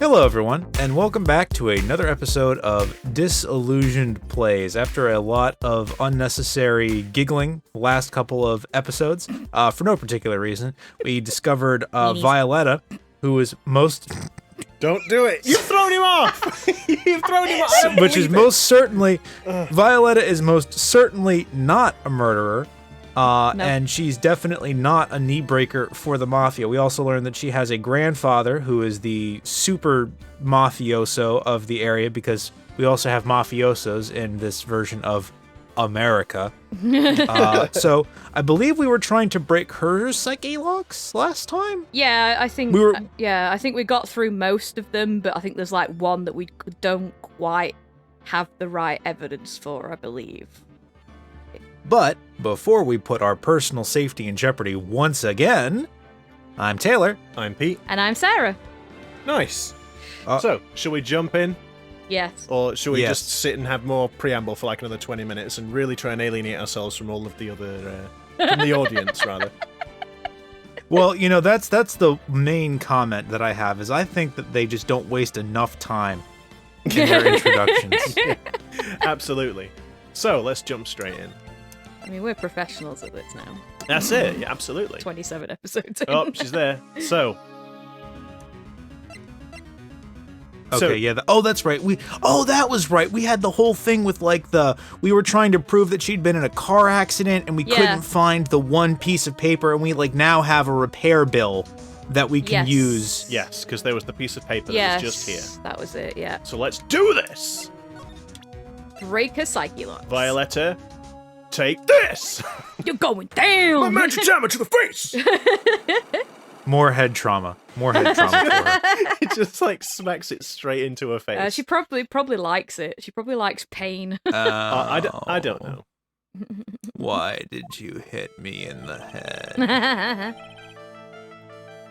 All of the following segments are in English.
Hello everyone, and welcome back to another episode of Disillusioned Plays. After a lot of unnecessary giggling the last couple of episodes, for no particular reason, we discovered Violetta, who is most... Don't do it! You've thrown him off! You've thrown him off! Which is most certainly... Violetta is most certainly not a murderer. No. And she's definitely not a knee breaker for the mafia. We also learned that she has a grandfather who is the super mafioso of the area, because we also have mafiosos in this version of America. So I believe we were trying to break her psyche locks last time. Yeah, I think I think we got through most of them, but I think there's like one that we don't quite have the right evidence for, I believe. But before we put our personal safety in jeopardy once again, I'm Taylor. I'm Pete. And I'm Sarah. Nice. So, shall we jump in? Yes. Or should we just sit and have more preamble for like another 20 minutes and really try and alienate ourselves from all of the other, from the audience, rather? Well, you know, that's the main comment that I have, is I think that they just don't waste enough time in their introductions. Yeah, absolutely. So, let's jump straight in. I mean, we're professionals at this now. That's it, yeah, absolutely. 27 episodes in. Oh, she's there. So. Okay, yeah. That's right. That was right. We had the whole thing with we were trying to prove that she'd been in a car accident and we couldn't find the one piece of paper, and we now have a repair bill that we can use. Yes, because there was the piece of paper that was just here. That was it, yeah. So let's do this! Break her psyche locks. Violetta, take this! You're going down! My magic hammer to the face! More head trauma. More head trauma for her. It just smacks it straight into her face. She probably likes it. She probably likes pain. I don't know. Why did you hit me in the head?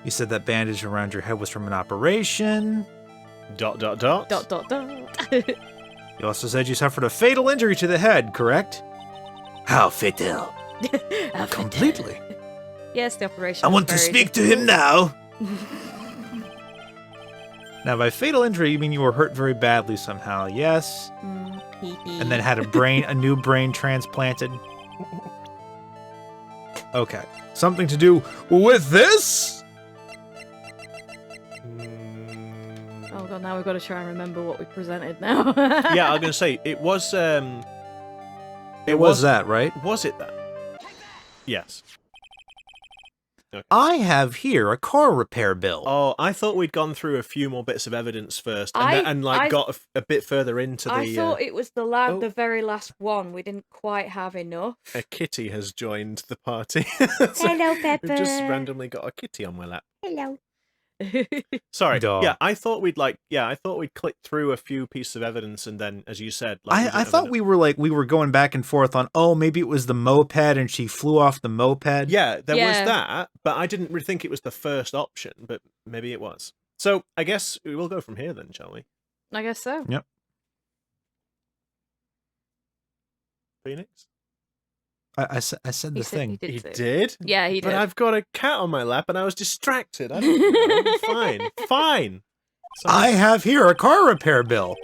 You said that bandage around your head was from an operation. ... You also said you suffered a fatal injury to the head, correct? How fatal? Completely. Yes, the operation. I want to speak to him now. Now, by fatal injury, you mean you were hurt very badly somehow, yes? And then had a new brain transplanted? Okay. Something to do with this? Oh god, now we've got to try and remember what we presented now. Yeah, I was going to say, it was... It was that, right? Was it that? Yes. Okay. I have here a car repair bill. Oh, I thought we'd gone through a few more bits of evidence first, and got a bit further into the... I thought it was the very last one. We didn't quite have enough. A kitty has joined the party. Hello, Pepper. We've just randomly got a kitty on my lap. Hello. Sorry. Duh. Yeah, I thought we'd click through a few pieces of evidence, and then, as you said, I thought we were going back and forth on, maybe it was the moped and she flew off the moped. Yeah, there was that, but I didn't really think it was the first option, but maybe it was. So I guess we will go from here then, shall we? I guess so. Yep. Phoenix? I said the thing. He did? Yeah, he did. But I've got a cat on my lap and I was distracted. I don't know. Fine. I have here a car repair bill.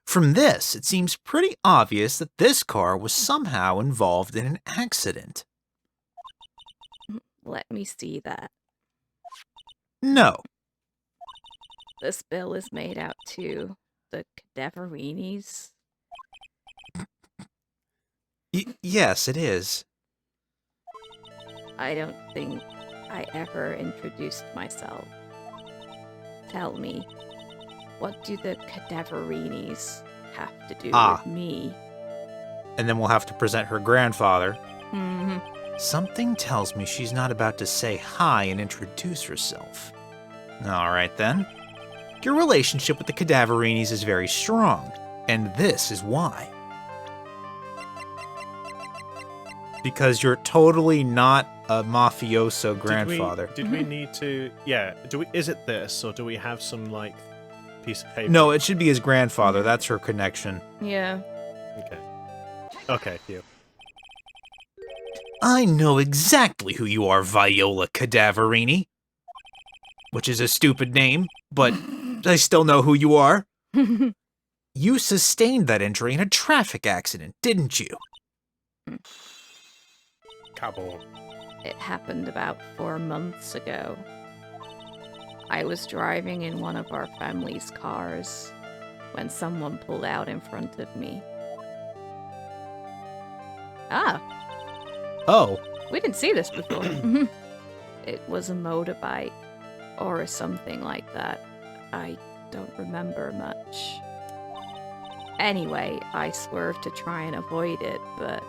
From this, it seems pretty obvious that this car was somehow involved in an accident. Let me see that. No. This bill is made out to the Cadaverinis. Yes, it is. I don't think I ever introduced myself. Tell me, what do the Cadaverinis have to do with me? And then we'll have to present her grandfather. Mm-hmm. Something tells me she's not about to say hi and introduce herself. All right, then. Your relationship with the Cadaverinis is very strong, and this is why. Because you're totally not a mafioso grandfather. Did we need to... Yeah, is it this, or do we have some, piece of paper? No, it should be his grandfather. That's her connection. Yeah. Okay, phew. I know exactly who you are, Viola Cadaverini. Which is a stupid name, but I still know who you are. You sustained that injury in a traffic accident, didn't you? Kaboom. It happened about 4 months ago. I was driving in one of our family's cars when someone pulled out in front of me. Ah, Oh, we didn't see this before. It was a motorbike or something like that. I don't remember much. Anyway, I swerved to try and avoid it, but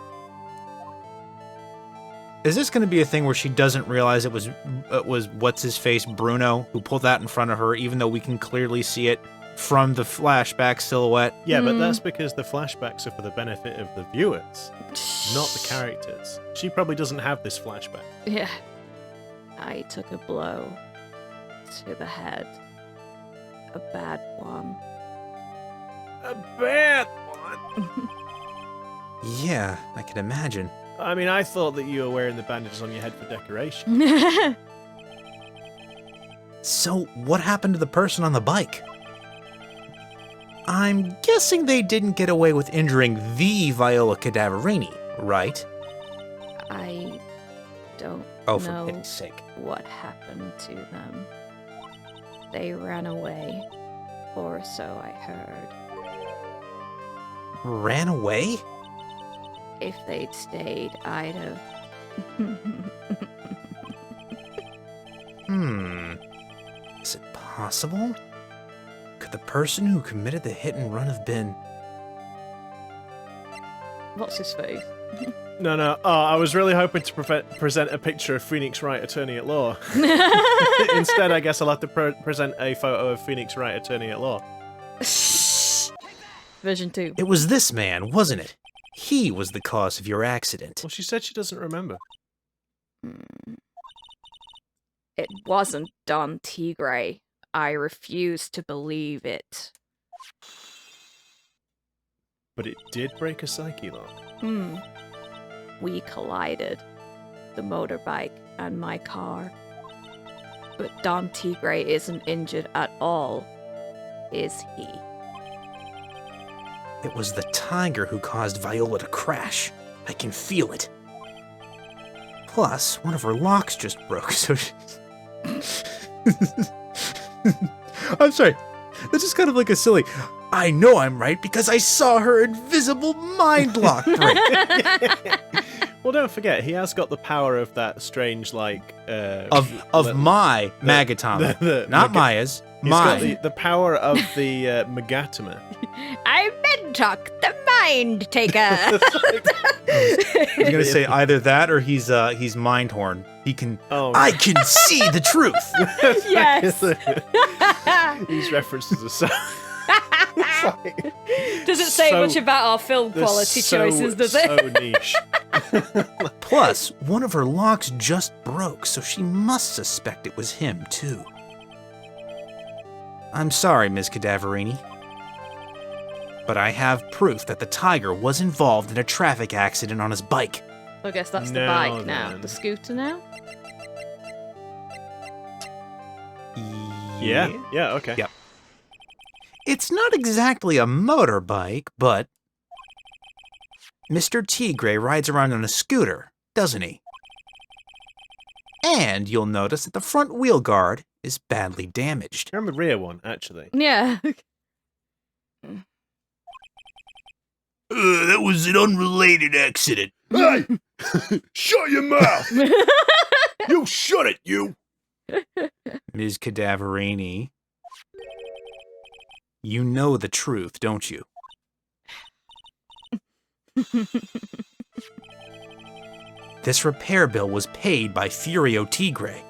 is this going to be a thing where she doesn't realize it was what's-his-face, Bruno, who pulled that in front of her, even though we can clearly see it from the flashback silhouette? Yeah, but that's because the flashbacks are for the benefit of the viewers, not the characters. She probably doesn't have this flashback. yeah. I took a blow to the head. A bad one. A bad one? Yeah, I can imagine. I mean, I thought that you were wearing the bandages on your head for decoration. So, what happened to the person on the bike? I'm guessing they didn't get away with injuring the Viola Cadaverini, right? I don't Oh, for know pity's sake. what happened to them. They ran away, or so I heard. Ran away? If they'd stayed, I'd have... Is it possible? Could the person who committed the hit and run have been... What's his face? No. Oh, I was really hoping to present a picture of Phoenix Wright, attorney at law. Instead, I guess I'll have to present a photo of Phoenix Wright, attorney at law. Version 2. It was this man, wasn't it? He was the cause of your accident. Well, she said she doesn't remember. It wasn't Don Tigre. I refuse to believe it. But it did break a psyche lock. We collided. The motorbike and my car. But Don Tigre isn't injured at all, is he? It was the tiger who caused Viola to crash. I can feel it. Plus, one of her locks just broke, so she... I'm sorry. That's just kind of like a silly... I know I'm right because I saw her invisible mind lock break. Well, don't forget, he has got the power of that strange, like... of my Magatama. Not Maya's. He's Mine. got the power of the Magatama. I'm Mentok, the mind taker. I was gonna say either that or he's Mindhorn. He can. Oh, I can see the truth. Yes. These references are so. Doesn't say so- much about our film they're quality so- choices, does it? So niche. Plus, one of her locks just broke, so she must suspect it was him too. I'm sorry, Ms. Cadaverini, but I have proof that the tiger was involved in a traffic accident on his bike. I guess that's the No, bike now. then. The scooter now? Yeah, okay. Yep. It's not exactly a motorbike, but Mr. Tigre rides around on a scooter, doesn't he? And you'll notice that the front wheel guard is badly damaged. I remember the rear one, actually. Yeah. That was an unrelated accident. Hey! Shut your mouth! You shut it, you! Ms. Cadaverini, you know the truth, don't you? This repair bill was paid by Furio Tigre.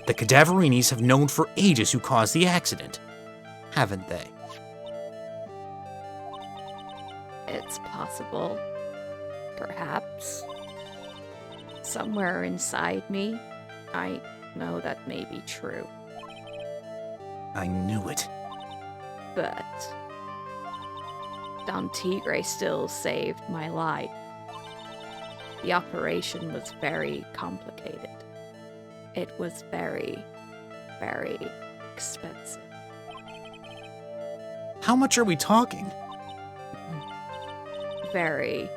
The Cadaverinis have known for ages who caused the accident, haven't they? It's possible. Perhaps. Somewhere inside me, I know that may be true. I knew it. But Don Tigre still saved my life. The operation was very complicated. It was very, very expensive. How much are we talking? Very,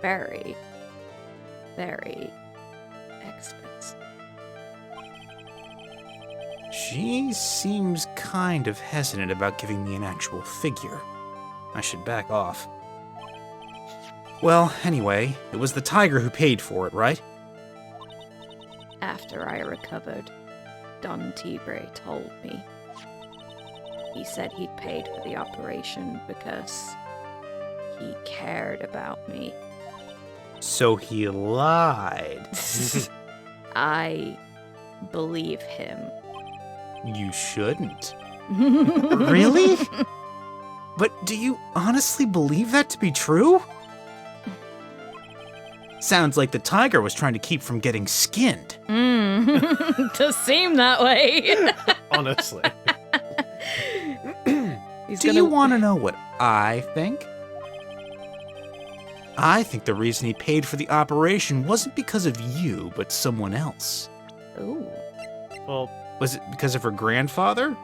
very, very expensive. She seems kind of hesitant about giving me an actual figure. I should back off. Well, anyway, it was the tiger who paid for it, right? After I recovered, Don Tigre told me. He said he'd paid for the operation because he cared about me. So he lied. I believe him. You shouldn't. Really? But do you honestly believe that to be true? Sounds like the tiger was trying to keep from getting skinned. Does seem that way. Honestly. Do you want to know what I think? I think the reason he paid for the operation wasn't because of you, but someone else. Ooh. Well, Was it because of her grandfather?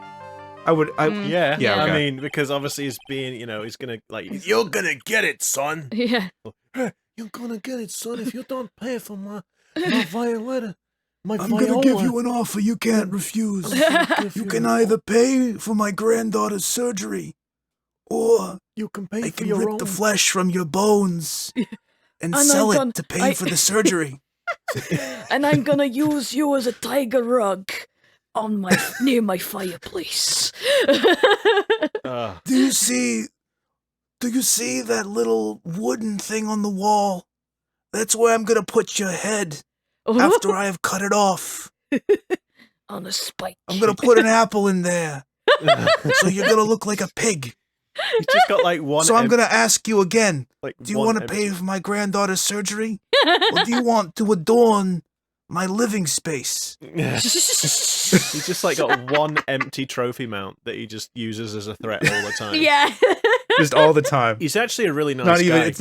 yeah. Yeah, okay. I mean, because obviously he's being, he's gonna, like... You're gonna get it, son. Yeah. You're gonna get it, son, if you don't pay for my Violetta. My I'm Viola. gonna give you an offer you can't refuse. You can either pay for my granddaughter's surgery, or You can pay I for can your rip own. the flesh from your bones and And sell I'm it to pay for the surgery. And I'm gonna use you as a tiger rug on near my fireplace. Do you see that little wooden thing on the wall? That's where I'm gonna put your head after I have cut it off. On a spike. I'm gonna put an apple in there, so you're gonna look like a pig. He's just got, like, one... So I'm gonna ask you again. like, Do you one want to empty- pay for my granddaughter's surgery? Or do you want to adorn my living space? He's just, like, got one empty trophy mount that he just uses as a threat all the time. Yeah. Just all the time. He's actually a really nice Not even. guy. It's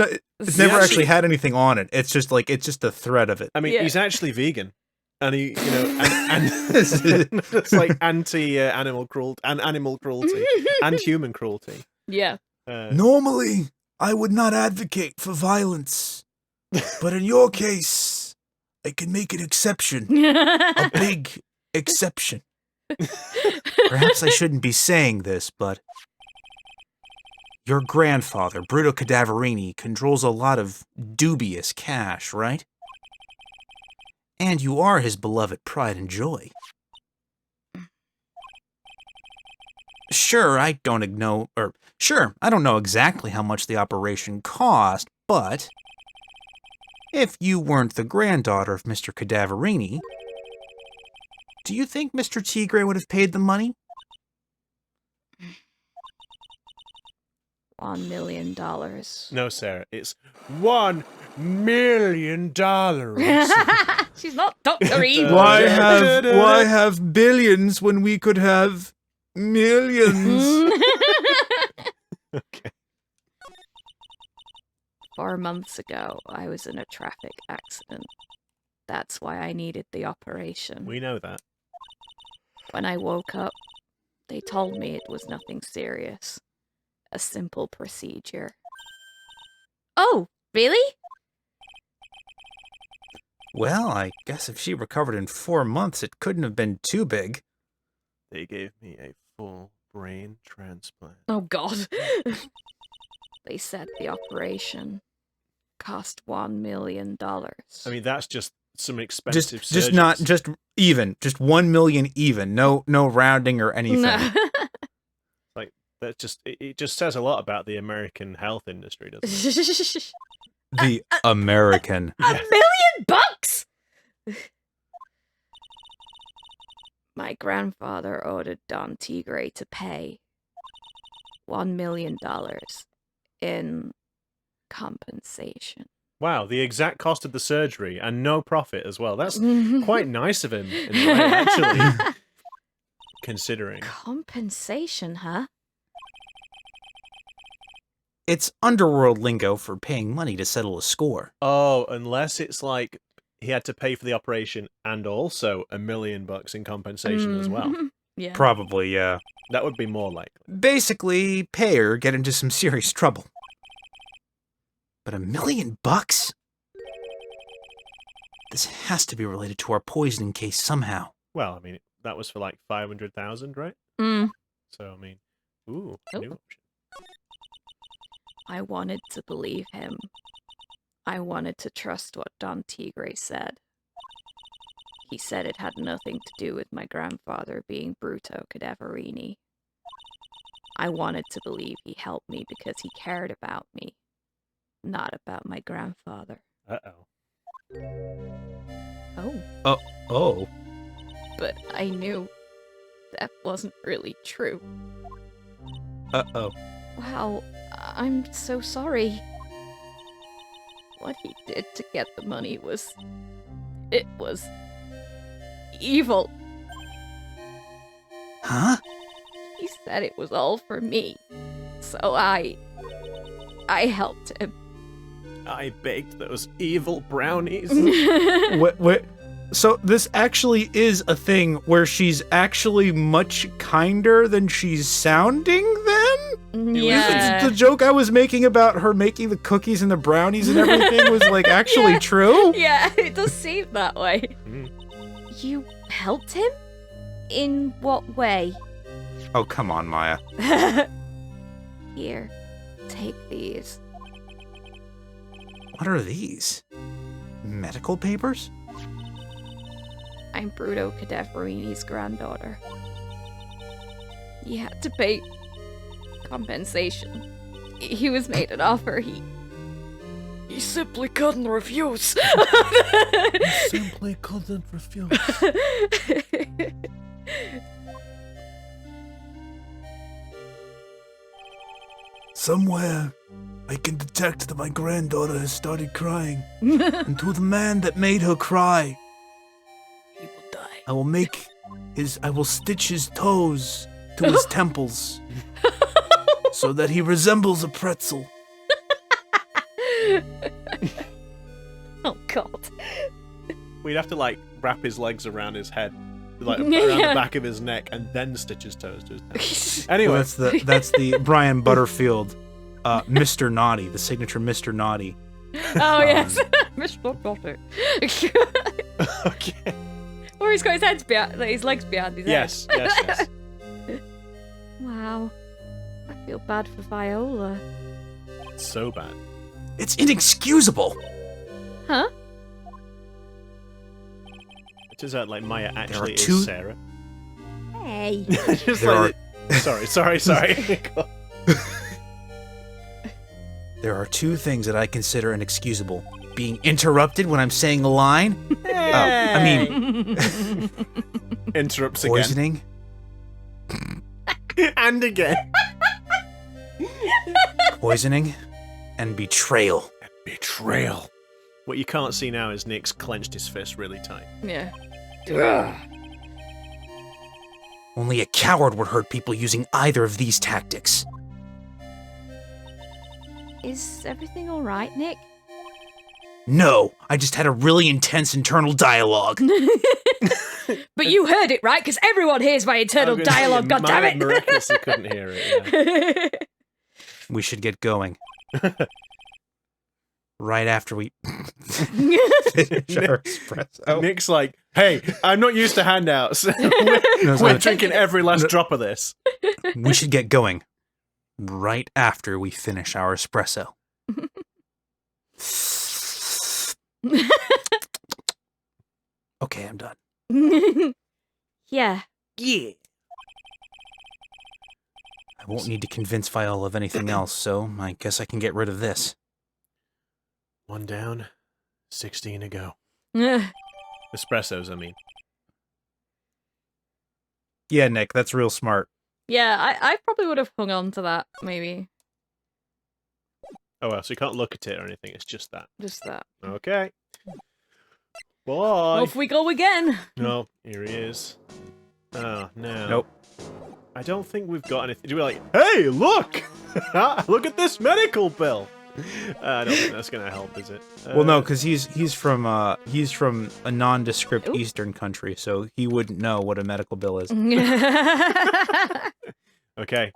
never actually- actually had anything on it. It's just the thread of it. I mean, Yeah. he's actually vegan. And he, and it's like anti-animal cruelty, and animal cruelty, and human cruelty. Yeah. Normally, I would not advocate for violence. But in your case, I can make an exception. A big exception. Perhaps I shouldn't be saying this, but your grandfather, Bruto Cadaverini, controls a lot of dubious cash, right? And you are his beloved pride and joy. Sure, I don't know exactly how much the operation cost, but if you weren't the granddaughter of Mr. Cadaverini, do you think Mr. Tigre would have paid the money? $1 million. No, Sarah, it's $1 million. She's not Dr. Evil. Why have billions when we could have millions? Okay. 4 months ago, I was in a traffic accident. That's why I needed the operation. We know that. When I woke up, they told me it was nothing serious. A simple procedure. Oh, really? Well, I guess if she recovered in 4 months, it couldn't have been too big. They gave me a full brain transplant. Oh, God. They said the operation cost $1 million. I mean, that's just some expensive Just not surgeons. just even, just 1 million even. No rounding or anything. No. Like, that just it just says a lot about the American health industry, doesn't it? The American. $1 million? My grandfather ordered Don Tigre to pay $1 million in compensation. Wow, the exact cost of the surgery and no profit as well. That's quite nice of him, in a way, actually. Considering. Compensation, huh? It's underworld lingo for paying money to settle a score. Oh, unless it's like he had to pay for the operation and also $1 million in compensation as well. Yeah. Probably, yeah. That would be more likely. Basically, pay her, get into some serious trouble. But $1 million? This has to be related to our poisoning case somehow. Well, I mean, that was for like 500,000, right? Mm. So, I mean, ooh, new option. I wanted to believe him. I wanted to trust what Don Tigre said. He said it had nothing to do with my grandfather being Bruto Cadaverini. I wanted to believe he helped me because he cared about me, not about my grandfather. Uh-oh. Oh. Oh. But I knew that wasn't really true. Uh-oh. Wow, I'm so sorry. What he did to get the money was... It was... evil. Huh? He said it was all for me. So I helped him. I baked those evil brownies. Wait. So this actually is a thing where she's actually much kinder than she's sounding then? Yeah. The joke I was making about her making the cookies and the brownies and everything was like actually true? Yeah, it does seem that way. Mm. You helped him? In what way? Oh, come on, Maya. Here, take these. What are these? Medical papers? I'm Bruto Cadaverini's granddaughter. He had to pay compensation. He was made an offer. He simply couldn't refuse. Simply couldn't refuse. Somewhere, I can detect that my granddaughter has started crying. And to the man that made her cry, He will die. I will stitch his toes to his temples so that he resembles a pretzel. Oh God. We'd have to, like, wrap his legs around his head, like, around the back of his neck, and then stitch his toes to his temples. Anyway. Well, that's the Brian Butterfield, Mr. Naughty, the signature Mr. Naughty. Oh yes, Mr. Daughter. Okay. Or he's got his head behind, his legs behind his Yes. head. Wow, I feel bad for Viola. It's so bad. It's inexcusable. Huh? It turns out, like, Maya actually two- is Sarah. Hey. Just There like sorry. There are two things that I consider inexcusable. Being interrupted when I'm saying a line. Interrupts again. Poisoning. And again. Poisoning. And betrayal. Betrayal. What you can't see now is Nick's clenched his fist really tight. Yeah. Only a coward would hurt people using either of these tactics. Is everything all right, Nick? No, I just had a really intense internal dialogue. But you heard it, right? Because everyone hears my internal dialogue. God damn it! Miraculously couldn't hear it. Yeah. We should get going. Right after we finish our espresso. Nick's like, hey, I'm not used to handouts. We're drinking every last drop of this. We should get going. Right after we finish our espresso. Okay, I'm done. Yeah. Yeah. I won't need to convince Viola of anything else, so I guess I can get rid of this. 1 down, 16 to go. Espressos, I mean. Yeah, Nick, that's real smart. Yeah, I probably would have hung on to that, maybe. Oh, well, so you can't look at it or anything, it's just that. Just that. Okay. Bye. Off we go again. No, here he is. Oh, no. Nope. I don't think we've got anything. Do we like, hey, look! Look at this medical bill! I don't think that's gonna help, is it? Well, no, because he's from a nondescript Eastern country, so he wouldn't know what a medical bill is. Okay.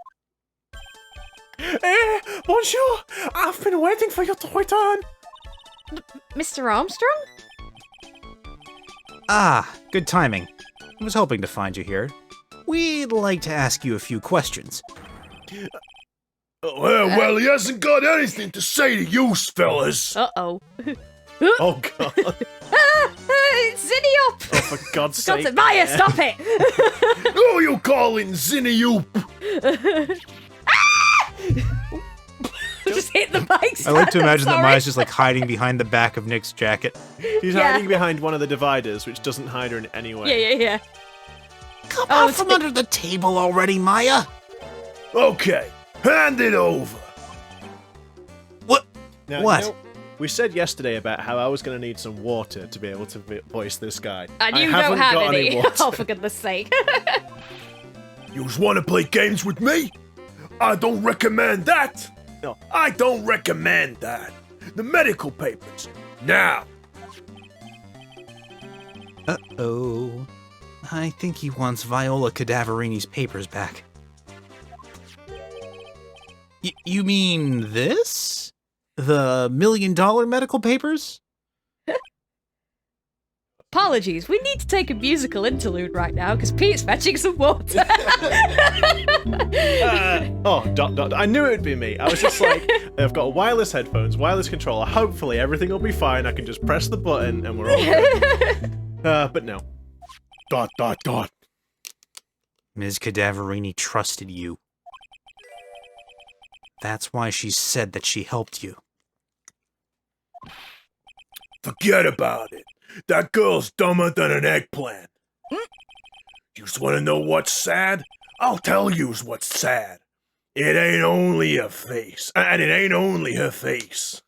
Bonjour! I've been waiting for you to return! Mr. Armstrong? Ah, good timing. I was hoping to find you here. We'd like to ask you a few questions. Well, he hasn't got anything to say to you, fellas. Uh-oh. Oh, God. It's Xin Eohp! Oh, for God's sake. Maya, stop it! Who you calling Xin Eohp? Just hit the mic. I like to imagine that Maya's just like hiding behind the back of Nick's jacket. She's hiding behind one of the dividers, which doesn't hide her in any way. Yeah. Come out from under the table already, Maya. Okay, hand it over. Now, What? You know, we said yesterday about how I was going to need some water to be able to voice this guy. And you haven't don't have got any. water. Oh, for goodness sake. Yous want to play games with me? I don't recommend that. No, I don't recommend that. The medical papers, now. Uh-oh. I think he wants Viola Cadaverini's papers back. You mean this? The $1 million medical papers? Apologies, we need to take a musical interlude right now because Pete's fetching some water. I knew it would be me. I was just like, I've got wireless headphones, wireless controller. Hopefully everything will be fine. I can just press the button and we're all good. But no. ... Ms. Cadaverini trusted you. That's why she said that she helped you. Forget about it. That girl's dumber than an eggplant. Yous want to know what's sad? I'll tell yous what's sad. It ain't only her face. And it ain't only her face.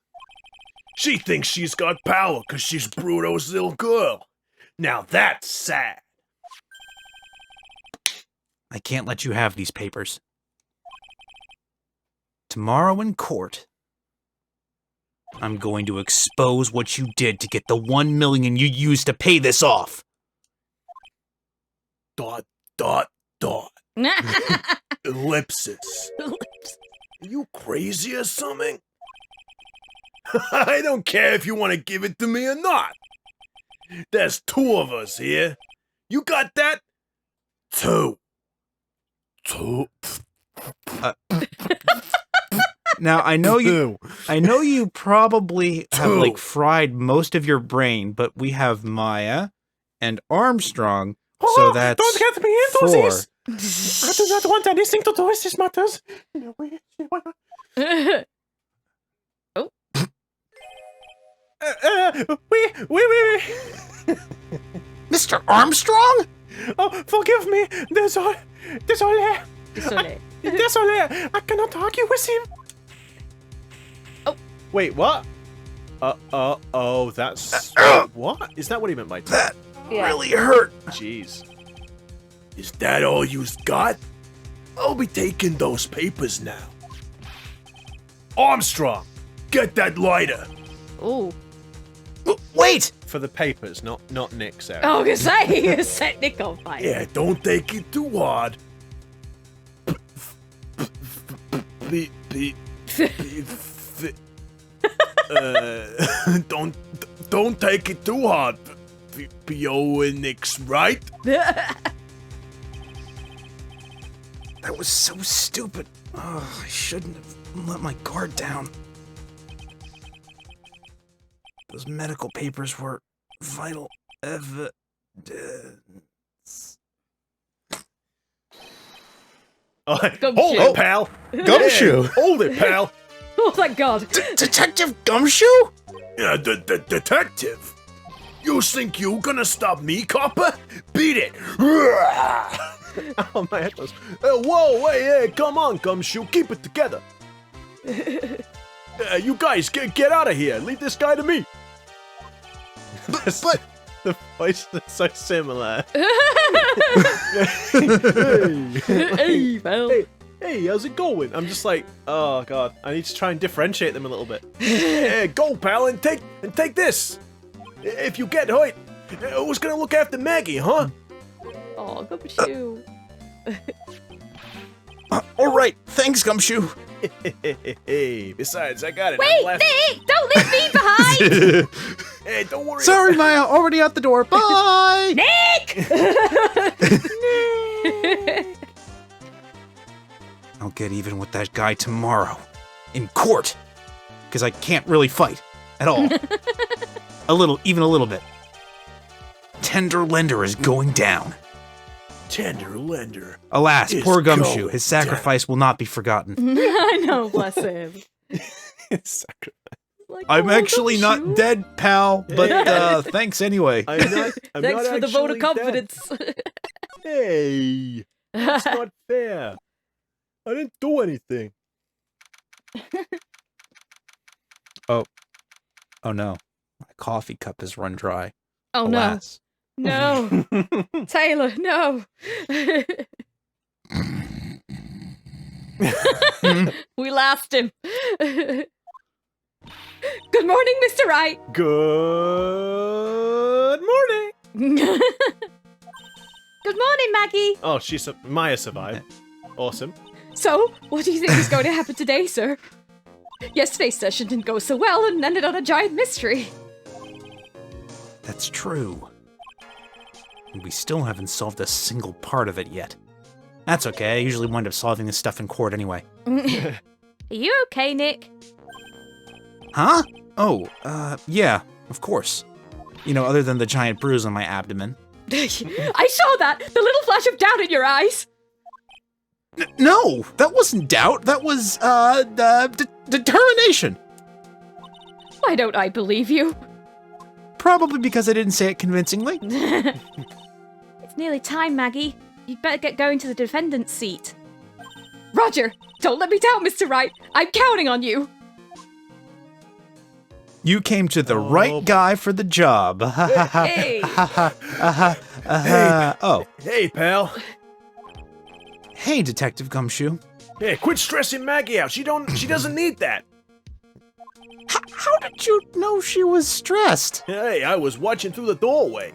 She thinks she's got power because she's Bruto's little girl. Now that's sad. I can't let you have these papers. Tomorrow in court, I'm going to expose what you did to get the $1 million you used to pay this off. ... Ellipsis. Are you crazy or something? I don't care if you want to give it to me or not. There's 2 of us here. You got that? 2. Now I know you probably have like fried most of your brain, but we have Maya and Armstrong, so that's don't get me into 4. this. I do not want anything to do with these matters. Oh. We. Mr. Armstrong? Oh, forgive me. Désolé. Désolé. I cannot argue with him. Oh. Wait, what? Oh, that's... What? Is that what he meant by That Yeah. really hurt. Jeez. Is that all you's got? I'll be taking those papers now. Armstrong, get that lighter. Ooh. Wait! For the papers, not Nick's out. I was gonna say, you set Nick on fire. Yeah, don't take it too hard. Don't take it too hard. P.O. and Nick's right. That was so stupid. Oh, I shouldn't have let my guard down. Those medical papers were vital evidence. Hold it, pal. Gumshoe. Yeah, hold it, pal. Oh, thank God. Detective Gumshoe? Yeah, the detective. You think you gonna stop me, copper? Beat it. Oh, my head was... whoa, wait, hey, come on, Gumshoe, keep it together. You guys, get out of here. Leave this guy to me. But the voice is so similar. Hey, pal. hey, how's it going? I'm just like, oh god, I need to try and differentiate them a little bit. Hey, go, pal, and take this. If you get hurt, who's gonna look after Maggie, huh? Oh, Gumshoe. All right, thanks, Gumshoe. Hey, besides, I got it. Wait, Nick! Don't leave me behind! Hey, don't worry. Sorry, Maya, already out the door. Bye. Nick! I'll get even with that guy tomorrow. In court. Because I can't really fight. At all. Even a little bit. Tender Lender is going down. Tender Lender. Alas, is poor Gumshoe. going His sacrifice will not be forgotten. I know, bless him. Like, I'm actually Gumshoe. not dead, pal, but thanks anyway. I'm not Thanks for the vote of actually confidence. dead. Hey, that's not fair. I didn't do anything. Oh no. My coffee cup has run dry. Oh Alas. no. Taylor, no. We lost him. Good morning, Mr. Wright. Good morning. Good morning, Maggie. Oh, Maya survived. Awesome. So, what do you think is going to happen today, sir? Yesterday's session didn't go so well and ended on a giant mystery. That's true. And we still haven't solved a single part of it yet. That's okay, I usually wind up solving this stuff in court anyway. Are you okay, Nick? Huh? Oh, yeah, of course. You know, other than the giant bruise on my abdomen. I saw that! The little flash of doubt in your eyes! No! That wasn't doubt, that was, determination! Why don't I believe you? Probably because I didn't say it convincingly. It's nearly time, Maggie. You'd better get going to the defendant's seat. Roger! Don't let me down, Mr. Wright! I'm counting on you! You came to the right guy for the job. Hey! Oh. Hey, pal. Hey, Detective Gumshoe. Hey, quit stressing Maggie out. She doesn't need that. How did you know she was stressed? Hey, I was watching through the doorway.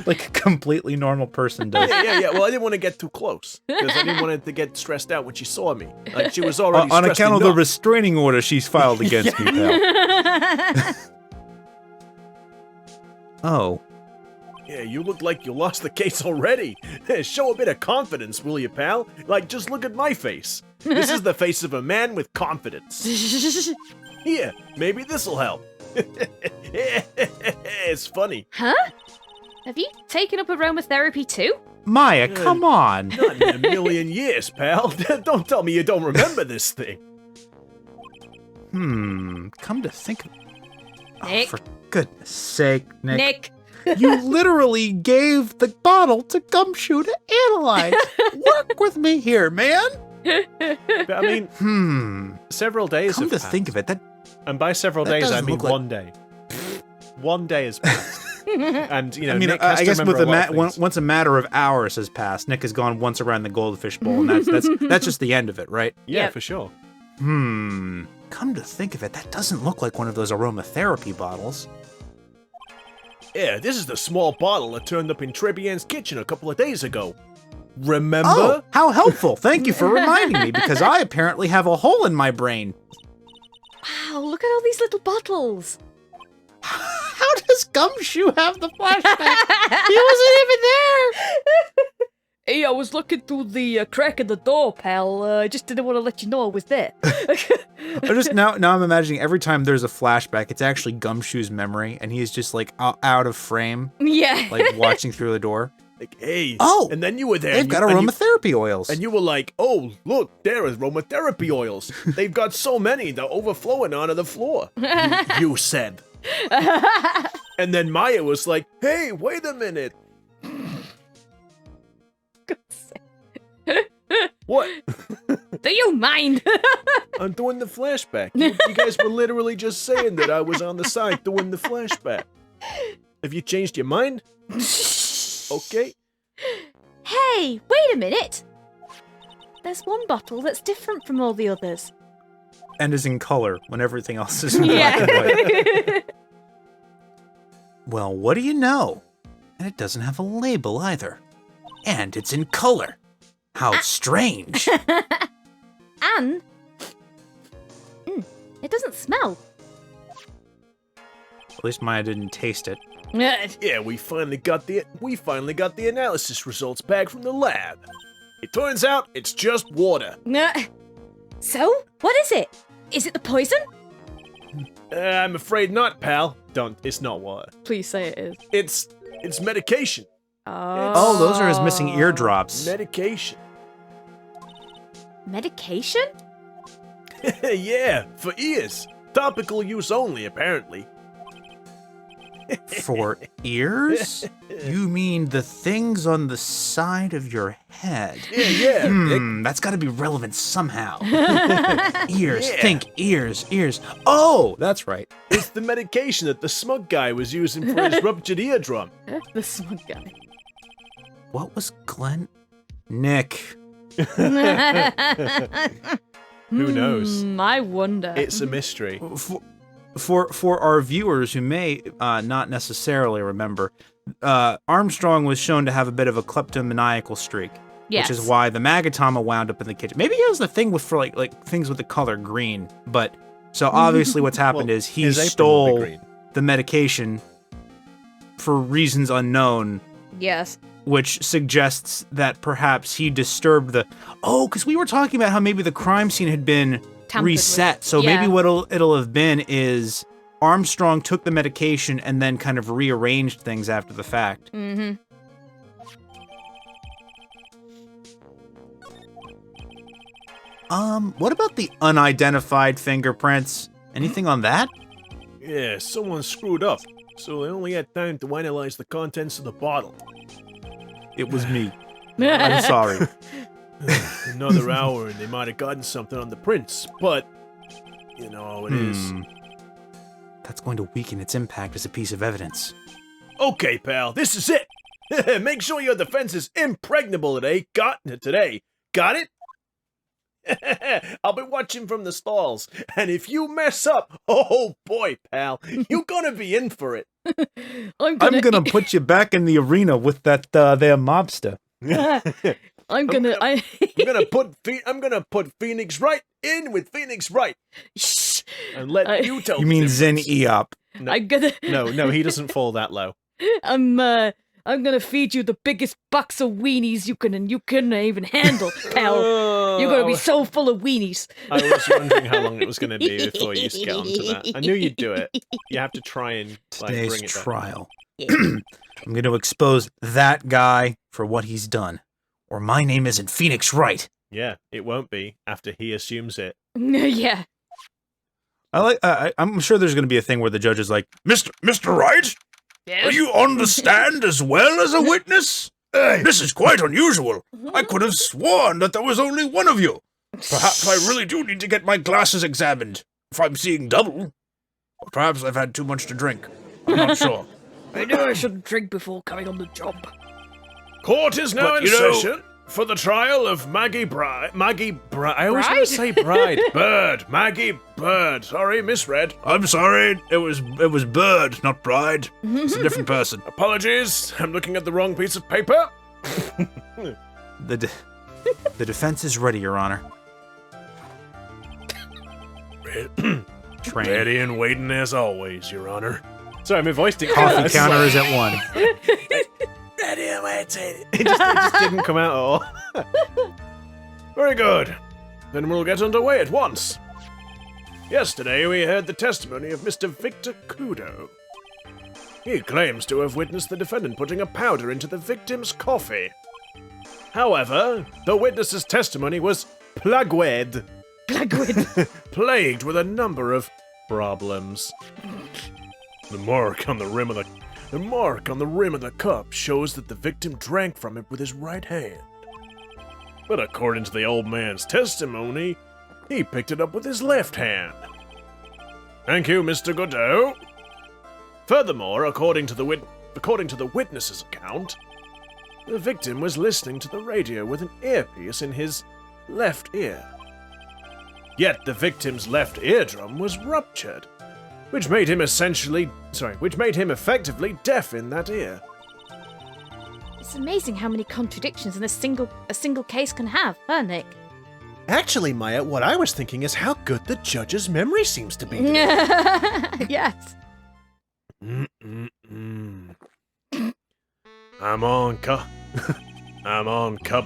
Like a completely normal person does. Yeah. Well, I didn't want to get too close because I didn't want her to get stressed out when she saw me. Like she was already on stressed account of the enough. restraining order she's filed against me, pal. Oh. Yeah, you look like you lost the case already. Show a bit of confidence, will you, pal? Like, just look at my face. This is the face of a man with confidence. Here, maybe this'll help. It's funny. Huh? Have you taken up aromatherapy too? Maya, come on. Not in a million years, pal. Don't tell me you don't remember this thing. Come to think of it. Nick. Oh, for goodness sake, Nick. Nick. You literally gave the bottle to Gumshoe to analyze. Work with me here, man. But, I mean, several days Come have to passed. think of it, And by several that days, I doesn't mean look like- 1 day. 1 day has passed. And, you know, I mean, Nick has I to guess remember with a lot of things. once a matter of hours has passed, Nick has gone once around the goldfish bowl, and that's just the end of it, right? Yeah, Yep. for sure. Come to think of it, that doesn't look like one of those aromatherapy bottles. Yeah, this is the small bottle that turned up in Trebian's kitchen a couple of days ago. Remember? Oh, how helpful! Thank you for reminding me, because I apparently have a hole in my brain. Wow, look at all these little bottles. How does Gumshoe have the flashback? He wasn't even there. Hey, I was looking through the crack in the door, pal. I just didn't want to let you know I was there. Now I'm imagining every time there's a flashback, it's actually Gumshoe's memory, and he's just like out of frame, Yeah. like watching through the door. Like, hey. Oh, and then you were there. They've and got you, aromatherapy oils. And you were like, oh, look, there is aromatherapy oils. They've got so many, they're overflowing onto the floor. You said. And then Maya was like, hey, wait a minute. What? Do you mind? I'm doing the flashback. You guys were literally just saying that I was on the side doing the flashback. Have you changed your mind? Okay. Hey, wait a minute. there's one bottle that's different from all the others. And is in color when everything else is in black and white. Yeah. Well, what do you know? And it doesn't have a label either. And it's in color. How strange. And it doesn't smell. At least Maya didn't taste it. Yeah, we finally got the analysis results back from the lab. It turns out it's just water. So, what is it? Is it the poison? I'm afraid not, pal. It's not water. Please say it is. It's medication. Oh, those are his missing eardrops. Medication. Medication? Yeah, for ears. Topical use only, apparently. For ears? You mean the things on the side of your head? Yeah. That's gotta be relevant somehow. Ears, Yeah. think ears. Oh! That's right. It's the medication that the smug guy was using for his ruptured eardrum. The smug guy. What was Glenn? Nick. Who knows? I wonder. It's a mystery. For our viewers who may not necessarily remember, Armstrong was shown to have a bit of a kleptomaniacal streak. Yes. Which is why the Magatama wound up in the kitchen. Maybe he has the thing for like things with the color green, but so obviously what's happened Well, is he his apron will be stole green. the medication for reasons unknown, Yes. which suggests that perhaps he disturbed because we were talking about how maybe the crime scene had been Tampered reset. with. So Yeah. maybe what it'll have been is Armstrong took the medication and then kind of rearranged things after the fact. Mm-hmm. What about the unidentified fingerprints? Anything on that? Yeah, someone screwed up, so they only had time to analyze the contents of the bottle. It was me. I'm sorry. Another hour and they might have gotten something on the prints, but you know how it is. That's going to weaken its impact as a piece of evidence. Okay, pal, this is it. Make sure your defense is impregnable today. Got it? I'll be watching from the stalls, and if you mess up, oh boy, pal, you're gonna be in for it. I'm gonna put you back in the arena with that there mobster. I'm gonna put Phoenix Wright in with Phoenix Wright, Shh. and let you tell. You mean Xin Eohp? I'm gonna. No, he doesn't fall that low. I'm gonna feed you the biggest box of weenies you couldn't even handle, pal. You're gonna be so full of weenies. I was wondering how long it was going to be before you get onto that. I knew you'd do it. You have to try and Today's bring it back. trial. I'm going to expose that guy for what he's done, or my name isn't Phoenix Wright. Yeah, it won't be after he assumes it. Yeah. I'm sure there's going to be a thing where the judge is like, Mr. Wright? Are you on the stand as well as a witness? This is quite unusual. I could have sworn that there was only one of you. Perhaps I really do need to get my glasses examined, if I'm seeing double. Or perhaps I've had too much to drink. I'm not sure. I knew I shouldn't drink before coming on the job. Court is now But, in you know- session for the trial of Maggie Bride. I always want Bride? to say Bride. Bird. Maggie Bird. Sorry, misread. I'm sorry, it was Bird, not Bride. It's a different person. Apologies. I'm looking at the wrong piece of paper. the defense is ready, Your Honor. Train. Ready and waiting as always, Your Honor. Sorry, my voice didn't Coffee counter is at 1. Ready and waiting. It just didn't come out at all. Very good. Then we'll get underway at once. Yesterday we heard the testimony of Mr. Victor Kudo. He claims to have witnessed the defendant putting a powder into the victim's coffee. However, the witness's testimony was plagued with a number of problems. The mark on the rim of the cup shows that the victim drank from it with his right hand. But according to the old man's testimony, he picked it up with his left hand. Thank you, Mr. Godot. Furthermore, according to the witness's account, the victim was listening to the radio with an earpiece in his left ear. Yet the victim's left eardrum was ruptured, which made him effectively deaf in that ear. It's amazing how many contradictions in a single case can have, huh, Nick? Actually, Maya, what I was thinking is how good the judge's memory seems to be. Yes. I'm on cup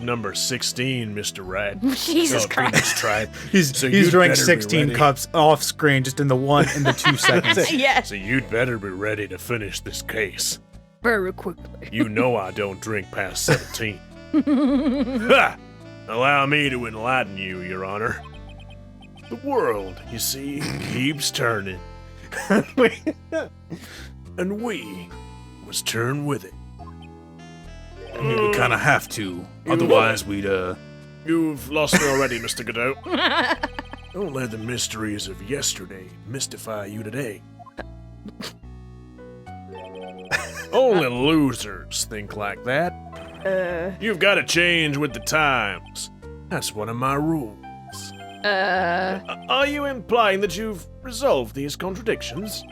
number 16, Mr. Wright. Jesus Christ. He's drank 16 cups off screen just in the 2 seconds. Yes. So you'd better be ready to finish this case. Very quickly. You know I don't drink past 17. Ha! Allow me to enlighten you, Your Honor. The world, you see, keeps turning. And we must turn with it. I mean, we kind of have to. Otherwise, we'd, You've lost me already, Mr. Godot. Don't let the mysteries of yesterday mystify you today. Only losers think like that. You've got to change with the times. That's one of my rules. Are you implying that you've resolved these contradictions?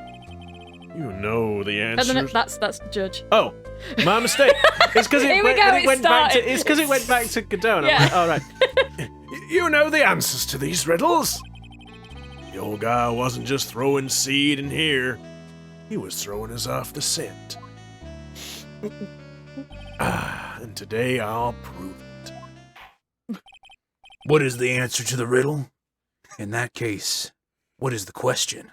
You know the answers. No, that's the judge. Oh, my mistake. It's because it went back to Godot. And Yeah. I'm like, all right. You know the answers to these riddles. The old guy wasn't just throwing seed in here. He was throwing us off the scent. And today I'll prove it. what is the answer to the riddle? In that case, what is the question?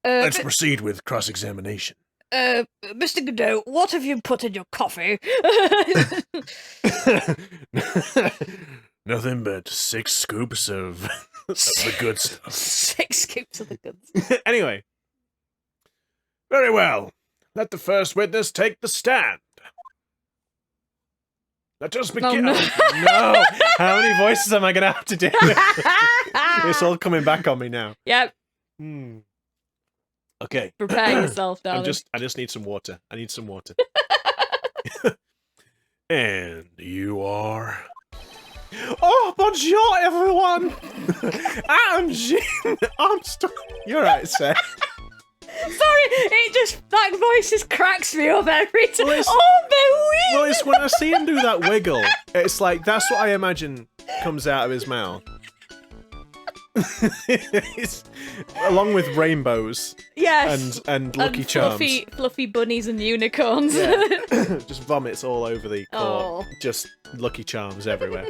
Let's proceed with cross-examination. Mr. Godot, what have you put in your coffee? Nothing but 6 scoops of the good stuff. 6 scoops of the goods. Anyway. Very well. Let the first witness take the stand. Let us begin. no. No! How many voices am I going to have to do? It's all coming back on me now. Yep. Okay. Prepare yourself, darling. I just need some water. I need some water. And you are... Oh, bonjour, everyone! I'm Xin Armstrong. You're right, sir. Sorry, that voice just cracks me up every time. Well, well, it's when I see him do that wiggle, it's like, that's what I imagine comes out of his mouth. It's, along with rainbows. Yes. And Lucky Charms. Fluffy bunnies and unicorns. Yeah. Just vomits all over the court. Oh. Just Lucky Charms everywhere.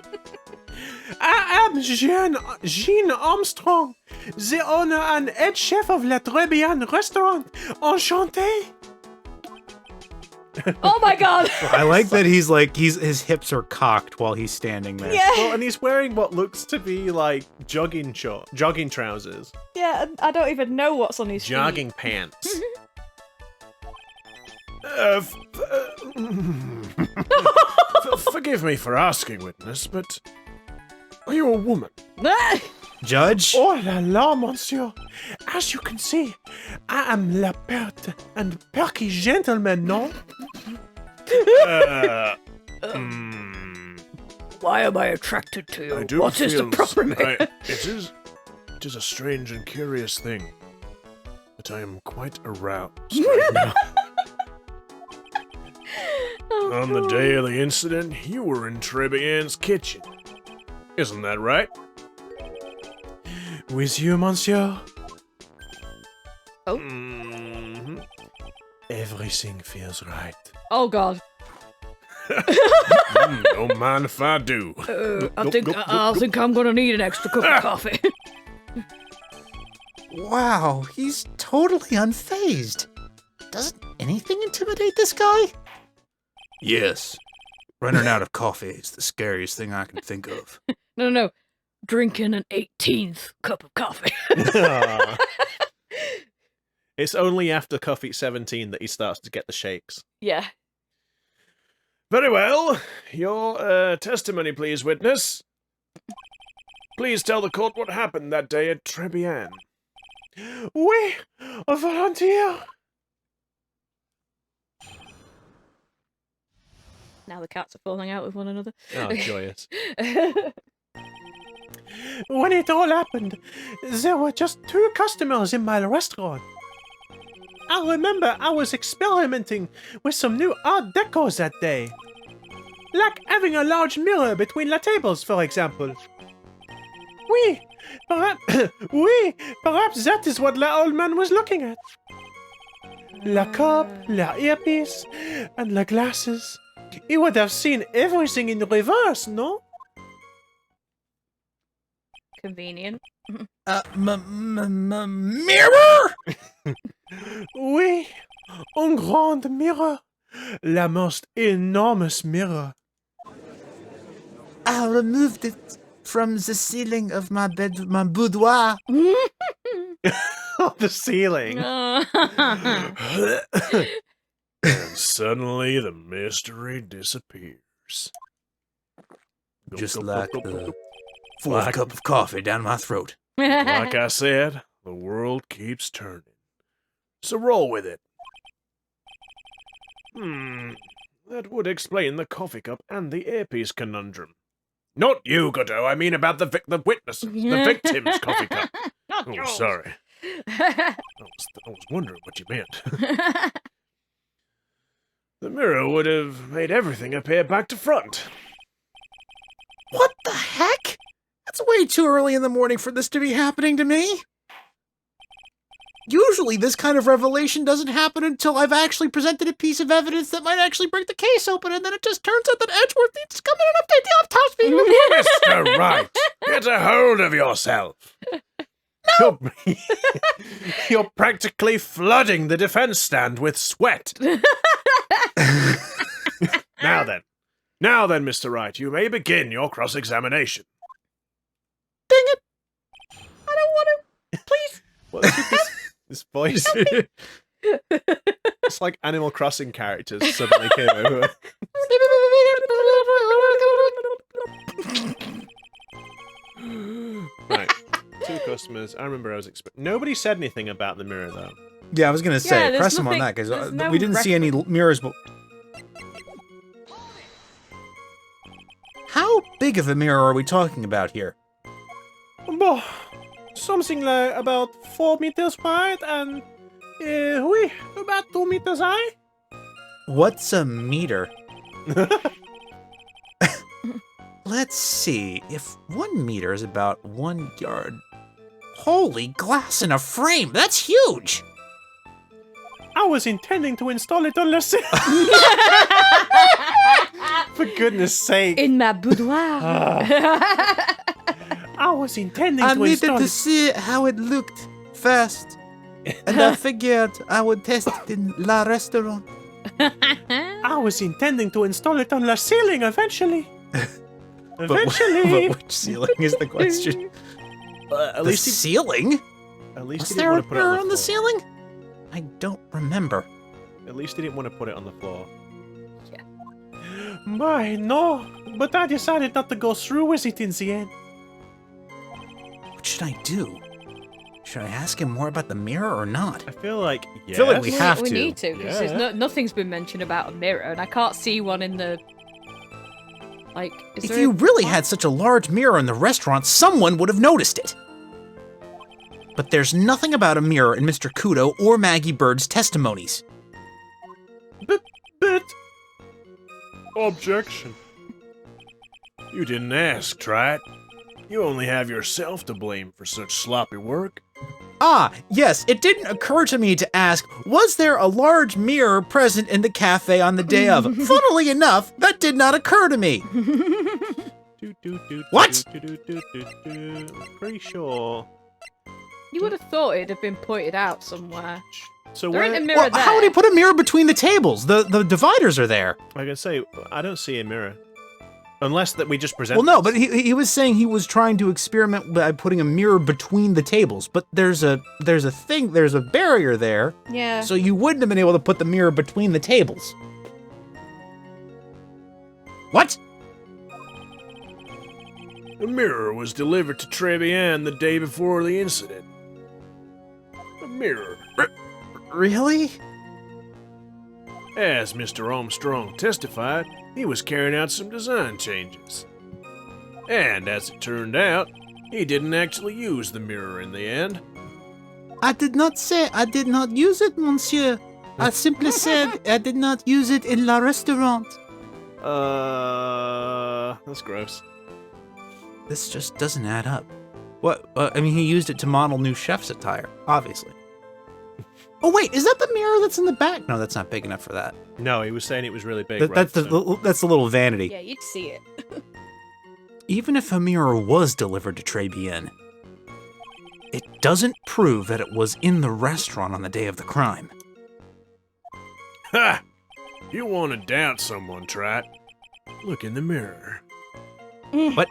I am Xin Armstrong, the owner and head chef of La Tribulations restaurant. Enchanté. Oh my god! I like that his hips are cocked while he's standing there. Yeah. Well, and he's wearing what looks to be like jogging trousers. Yeah, I don't even know what's on his feet. Jogging pants. Forgive me for asking, witness, but are you a woman? Judge? Oh la la, monsieur. As you can see, I am la perte and perky gentleman, no? Why am I attracted to you? I do What is the feel problem? it is a strange and curious thing that I am quite aroused right now. On the day of the incident, you were in Trebian's kitchen. Isn't that right? With you, monsieur? Oh. Mm-hmm. Everything feels right. Oh god. Don't mind if I do. I think I'm gonna need an extra cup of coffee. Wow, he's totally unfazed. Doesn't anything intimidate this guy? Yes. Running out of coffee is the scariest thing I can think of. No. Drinking an 18th cup of coffee. It's only after coffee 17 that he starts to get the shakes. Yeah. Very well. Your testimony, please, witness. Please tell the court what happened that day at Trebian. Oui, volontiers. Now the cats are falling out with one another. Oh, joyous. When it all happened, there were just 2 customers in my restaurant. I remember I was experimenting with some new art decos that day. Like having a large mirror between the tables, for example. Perhaps that is what the old man was looking at. La cup, la earpiece, and the glasses. He would have seen everything in reverse, no? Convenient. Mirror? Oui, un grand mirror. La most enormous mirror. I removed it from the ceiling of my boudoir. The ceiling. And suddenly the mystery disappears. Just like the 4th cup of coffee down my throat. Like I said, the world keeps turning. So roll with it. That would explain the coffee cup and the earpiece conundrum. Not you, Godot. I mean about the witness, the victim's coffee cup. Not Oh, yours. sorry. I was wondering what you meant. The mirror would have made everything appear back to front. What the heck? That's way too early in the morning for this to be happening to me. Usually this kind of revelation doesn't happen until I've actually presented a piece of evidence that might actually break the case open, and then it just turns out that Edgeworth needs to come in and update the autopsy report. Mr. Wright, get a hold of yourself. No! You're practically flooding the defense stand with sweat. Now then, Mr. Wright, you may begin your cross-examination. Dang it. I don't want to. Please. What is this voice? It's like Animal Crossing characters suddenly came over. Right. 2 customers. I remember I was nobody said anything about the mirror, though. Yeah, I was gonna say, there's press him on nothing- that, there's because no we didn't see any mirrors. How big of a mirror are we talking about here? Boh, something like about 4 meters wide and, about 2 meters high. What's a meter? Let's see. If 1 meter is about 1 yard. Holy glass in a frame! That's huge! I was intending to install it on the ceiling. For goodness sake. In my boudoir. I was intending I to needed install to it. see how it looked first, and I figured I would test it in La Restaurant. I was intending to install it on the ceiling eventually. But Eventually. which ceiling is the question? At The least ceiling? at least Was he there didn't a want to put it mirror on on the the floor. ceiling? I don't remember. At least he didn't want to put it on the floor. Yeah. My, no. But I decided not to go through with it in the end. What should I do? Should I ask him more about the mirror or not? I feel like, yes. feel like we have we to. need to, because Yeah. nothing's been mentioned about a mirror, and I can't see one in the... Like, is If there you a- really had such a large mirror in the restaurant, someone would have noticed it. But there's nothing about a mirror in Mr. Kudo or Maggie Bird's testimonies. But Objection. You didn't ask, Trite. You only have yourself to blame for such sloppy work. Ah, yes, it didn't occur to me to ask, was there a large mirror present in the cafe on the day of? Funnily enough, that did not occur to me. What? I'm pretty sure. You would have thought it'd have been pointed out somewhere. So There where? ain't a mirror Well, there. how would he put a mirror between the tables? The dividers are there. I can say I don't see a mirror, unless that we just present. Well, no, this. but he was saying he was trying to experiment by putting a mirror between the tables. But there's a barrier there, Yeah. so you wouldn't have been able to put the mirror between the tables. What? The mirror was delivered to Tribulations the day before the incident. A mirror. Really? As Mr. Armstrong testified, he was carrying out some design changes. And as it turned out, he didn't actually use the mirror in the end. I did not say I did not use it, monsieur. I simply said I did not use it in la restaurant. That's gross. This just doesn't add up. What? I mean, he used it to model new chef's attire, obviously. Oh wait, is that the mirror that's in the back? No, that's not big enough for that. No, he was saying it was really big. That's the little vanity. Yeah, you'd see it. Even if a mirror was delivered to Tribulations, it doesn't prove that it was in the restaurant on the day of the crime. Ha! You want to doubt someone, Trat? Look in the mirror. What?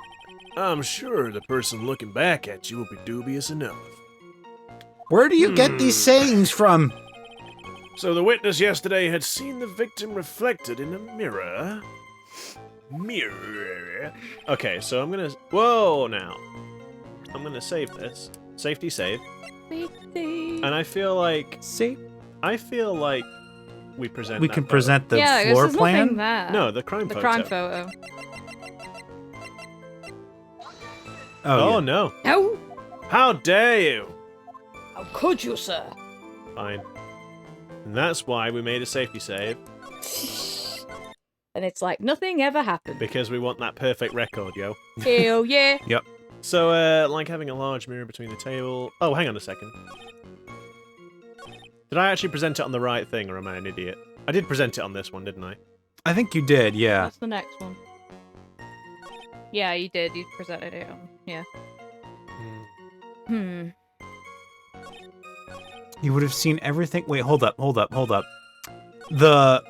I'm sure the person looking back at you will be dubious enough. Where do you get these sayings from? So the witness yesterday had seen the victim reflected in a mirror. Mirror. Okay, so I'm gonna... Whoa, now. I'm gonna save this. Safety save. Safety. And I feel like... See? I feel like we present We that can photo. present the Yeah, floor there's nothing plan? there. No, the crime The photo. crime photo. Oh, yeah. no. No! How dare you? How could you, sir? Fine. And that's why we made a safety save. And it's like nothing ever happened. Because we want that perfect record, yo. Hell yeah. Yep. So, like having a large mirror between the table... Oh, hang on a second. Did I actually present it on the right thing, or am I an idiot? I did present it on this one, didn't I? I think you did, yeah. What's the next one? Yeah, you did. You presented it on. Yeah. You would have seen everything. Wait, hold up. The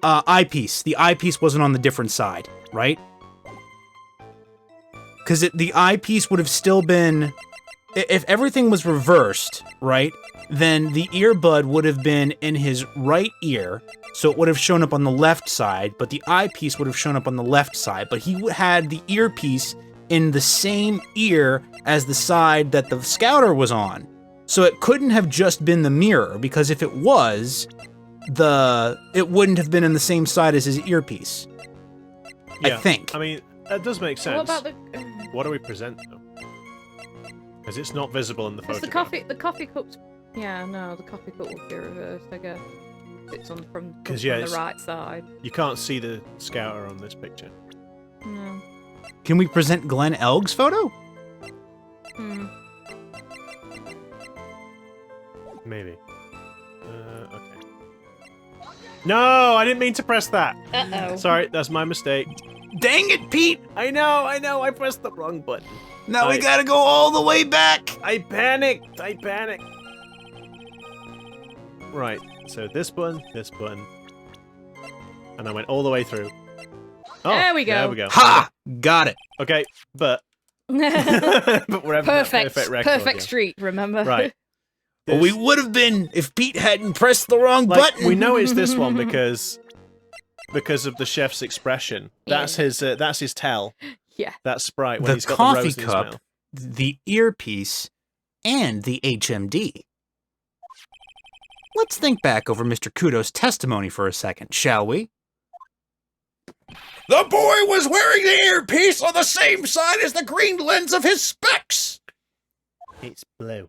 eyepiece. The eyepiece wasn't on the different side, right? Because the eyepiece would have still been... If everything was reversed, right, then the earbud would have been in his right ear, so it would have shown up on the left side, but the eyepiece would have shown up on the left side, but he had the earpiece in the same ear as the side that the scouter was on. So it couldn't have just been the mirror, because if it was, it wouldn't have been in the same side as his earpiece. Yeah, I think. I mean, that does make sense. What about the... What do we present, though? Because it's not visible in the Because photograph. the coffee cup's... Yeah, no, the coffee cup would be reversed, I guess. It's on from yeah, the right side. You can't see the scouter on this picture. No. Can we present Glenn Elg's photo? Maybe. Okay. No, I didn't mean to press that. Uh-oh. Sorry, that's my mistake. Dang it, Pete! I know, I pressed the wrong button. Now we gotta go all the way back! I panicked. Right, so this button, and I went all the way through. Oh, There we go. There we go. Ha! Got it. Okay, but but we're having that perfect record. Perfect yeah. street, remember? Right. Well, we would have been if Pete hadn't pressed the wrong Like, button. we know it's this one because of the chef's expression. That's his tell. Yeah. That sprite when The he's got coffee the rose in his cup, mouth. the earpiece, and the HMD. Let's think back over Mr. Kudo's testimony for a second, shall we? The boy was wearing the earpiece on the same side as the green lens of his specs. It's blue.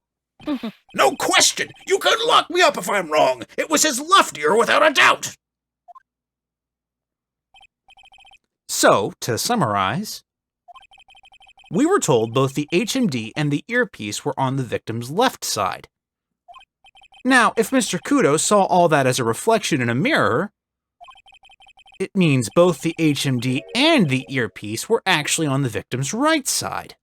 No question. You can lock me up if I'm wrong. It was his left ear without a doubt. So, to summarize, we were told both the HMD and the earpiece were on the victim's left side. Now, if Mr. Kudo saw all that as a reflection in a mirror, it means both the HMD and the earpiece were actually on the victim's right side.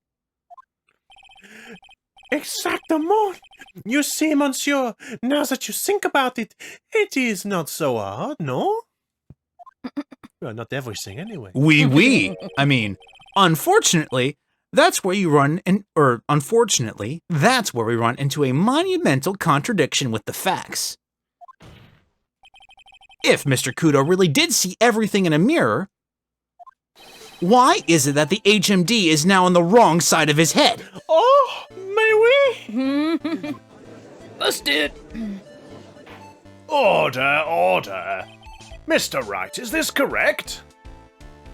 Exactement. You see, monsieur, now that you think about it, it is not so hard, no? Well, not everything anyway. Oui. I mean, unfortunately, that's where we run into a monumental contradiction with the facts. If Mr. Kudo really did see everything in a mirror, why is it that the HMD is now on the wrong side of his head? Oh, may we? Busted. Order, order. Mr. Wright, is this correct?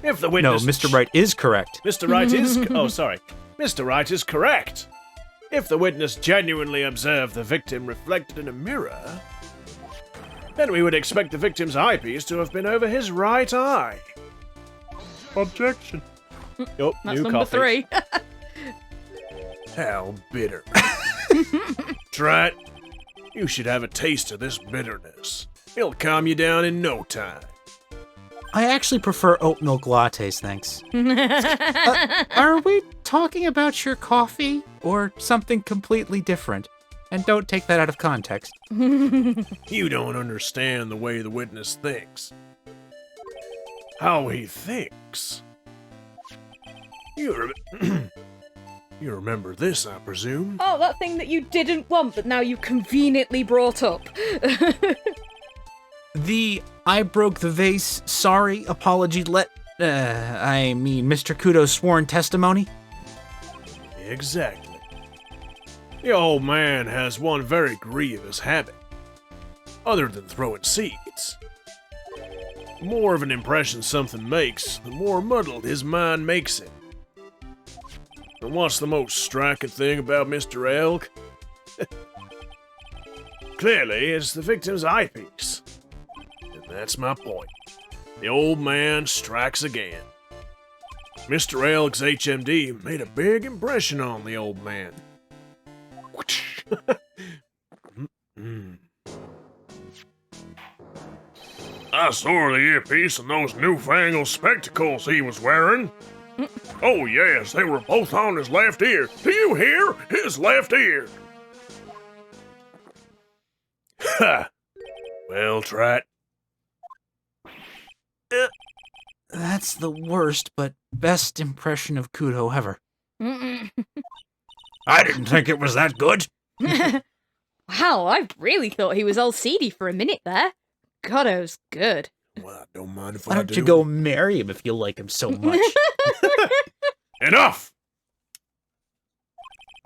If the witness... No, Mr. Wright is correct. Mr. Wright is... Oh, sorry. Mr. Wright is correct. If the witness genuinely observed the victim reflected in a mirror, then we would expect the victim's eyepiece to have been over his right eye. Objection. Oh, That's new number coffee. 3. How bitter. Trat, you should have a taste of this bitterness. It'll calm you down in no time. I actually prefer oat milk lattes, thanks. Are we talking about your coffee or something completely different? And don't take that out of context. You don't understand the way the witness thinks. How he thinks. You remember this, I presume? Oh, that thing that you didn't want, but now you conveniently brought up. The I broke the vase, sorry, apology, Mr. Kudo's sworn testimony? Exactly. The old man has one very grievous habit. Other than throwing seeds. The more of an impression something makes, the more muddled his mind makes it. And what's the most striking thing about Mr. Elk? Clearly, it's the victim's eyepiece. And that's my point. The old man strikes again. Mr. Elk's HMD made a big impression on the old man. I saw the earpiece and those newfangled spectacles he was wearing. Oh yes, they were both on his left ear. Do you hear? His left ear. Ha! Well, Trat. That's the worst but best impression of Kudo ever. I didn't think it was that good. Wow, I really thought he was all seedy for a minute there. God, it was good. Well, I don't mind if Why I don't do. you go marry him if you like him so much? Enough!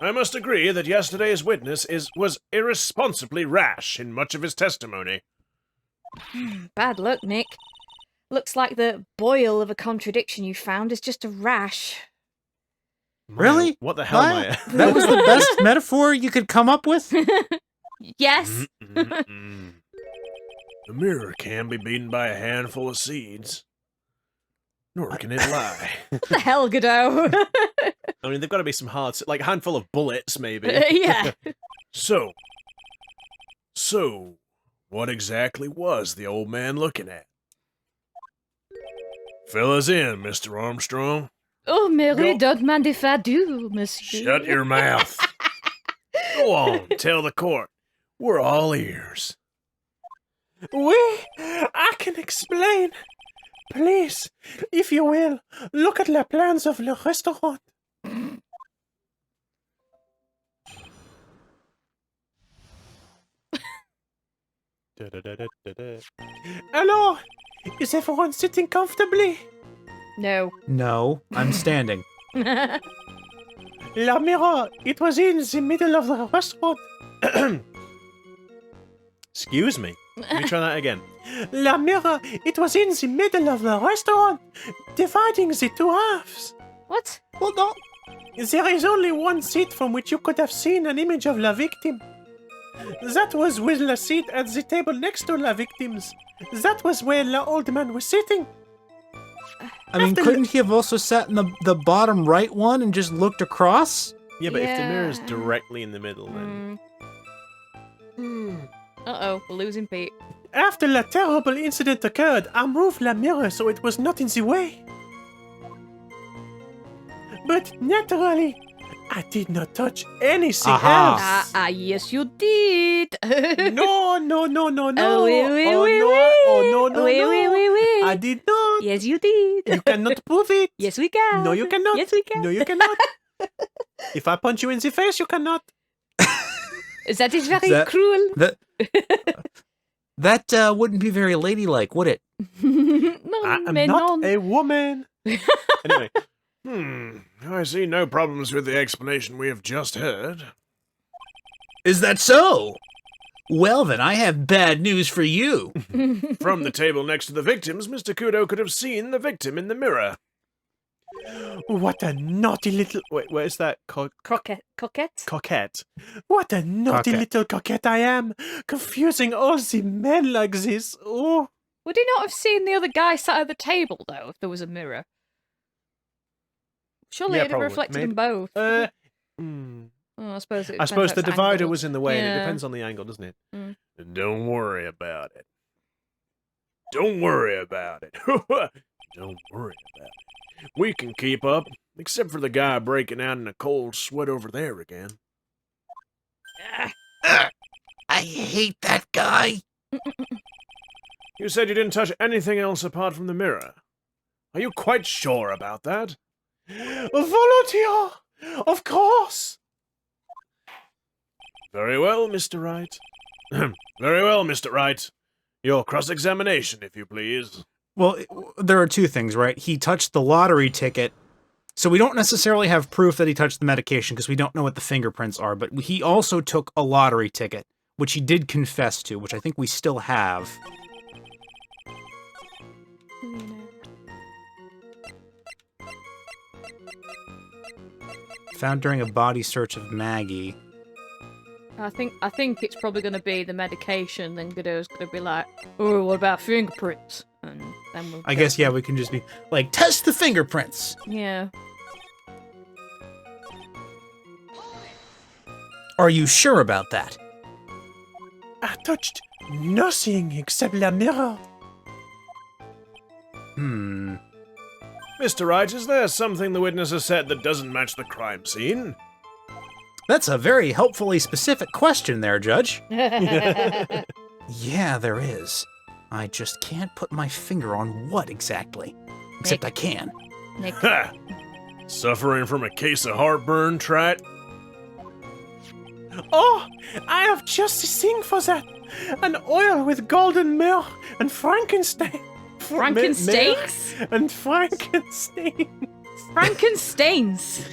I must agree that yesterday's witness was irresponsibly rash in much of his testimony. Bad luck, Nick. Looks like the boil of a contradiction you found is just a rash. Really? What the hell am I? That was the best metaphor you could come up with? Yes. The mirror can be beaten by a handful of seeds. Nor can it lie. What the hell, Godot? I mean, they've got to be some hard, like a handful of bullets, maybe. Yeah. So, what exactly was the old man looking at? Fill us in, Mr. Armstrong. Oh, Mary, Go- don't mind if I do, monsieur. Shut your mouth. Go on, tell the court. We're all ears. I can explain. Please, if you will, look at the plans of the restaurant. Hello, is everyone sitting comfortably? No. No, I'm standing. La mirror, it was in the middle of the restaurant. Excuse me. Let me try that again. La mirror, it was in the middle of the restaurant, dividing the two halves. What? Well, no. There is only one seat from which you could have seen an image of la victim. That was with the seat at the table next to la victims. That was where the old man was sitting. I mean, couldn't he have also sat in the bottom right one and just looked across? Yeah, but if the mirror's Yeah. directly in the middle, then... Uh-oh, we're losing Pete. After the terrible incident occurred, I moved la mirror so it was not in the way. But naturally, I did not touch anything Aha. else. Yes, you did. No, no, no, no, no. Oh, oui, oui, oh, oui, no, oui. oh, no, no, Oui, no. oui, oui, oui. I did not. Yes, you did. You cannot prove it. Yes, we can. No, you cannot. Yes, we can. No, you cannot. If I punch you in the face, you cannot. That is very That- cruel. That wouldn't be very ladylike, would it? No, I am mais not non. a woman. Anyway. I see no problems with the explanation we have just heard. Is that so? Well, then I have bad news for you. From the table next to the victims, Mr. Kudo could have seen the victim in the mirror. What a naughty little... Wait, where's that? Coquette. Coquette. What a naughty Coquette. little coquette I am, confusing all the men like this. Oh. Would he not have seen the other guy sat at the table, though, if there was a mirror? Surely Yeah, it'd have probably. reflected them Maybe. both. Hmm. Oh, I suppose it I suppose the depends how it's divider angled. was in the way, and Yeah. it depends on the angle, doesn't it? Don't worry about it. Don't worry about it. Don't worry about it. We can keep up, except for the guy breaking out in a cold sweat over there again. I hate that guy. You said you didn't touch anything else apart from the mirror. Are you quite sure about that? Volunteer! Of course! Very well, Mr. Wright. Very well, Mr. Wright. Your cross-examination, if you please. Well, there are two things, right? He touched the lottery ticket, so we don't necessarily have proof that he touched the medication because we don't know what the fingerprints are, but he also took a lottery ticket, which he did confess to, which I think we still have. Found during a body search of Maggie. I think it's probably going to be the medication, then Godot's going to be like, oh, what about fingerprints? And then we'll I guess, yeah, we can just be like, test the fingerprints! Yeah. Are you sure about that? I touched nothing except la mirror. Mr. Wright, is there something the witness has said that doesn't match the crime scene? That's a very helpfully specific question there, Judge. Yeah, there is. I just can't put my finger on what exactly. Except I can. Nick. Ha! Suffering from a case of heartburn, Trat? Oh, I have just the thing for that. An oil with golden myrrh and Frankenstein. Frankensteins? And Frankenstein. Frankensteins.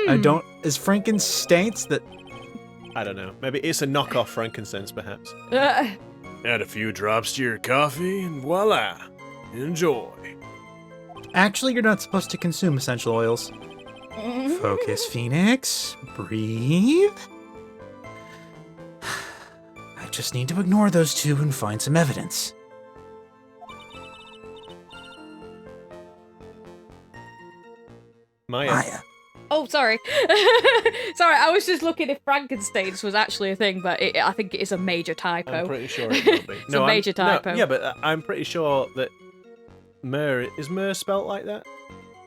I don't... Is Frankenstein's that... I don't know. Maybe it's a knockoff frankincense, perhaps. Add a few drops to your coffee, and voila! Enjoy. Actually, you're not supposed to consume essential oils. Focus, Phoenix. Breathe. I just need to ignore those two and find some evidence. Maya. Oh, sorry. Sorry, I was just looking if Frankenstein's was actually a thing, but I think it is a major typo. I'm pretty sure it will be. It's a major typo. Yeah, but I'm pretty sure that is Myrrh spelt like that?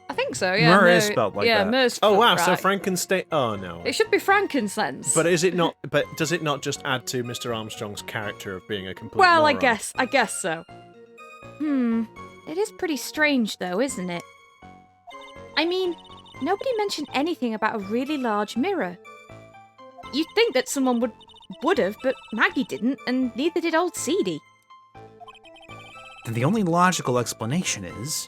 I think so, yeah. Myrrh is spelled like yeah, that. Myrrh's Oh, spelled wow, so right. Frankenstein... Oh, no. It should be frankincense. But is it not... But does it not just add to Mr. Armstrong's character of being a complete Well, moron? I guess so. It is pretty strange, though, isn't it? I mean, nobody mentioned anything about a really large mirror. You'd think that someone would have, but Maggie didn't, and neither did old Seedy. Then the only logical explanation is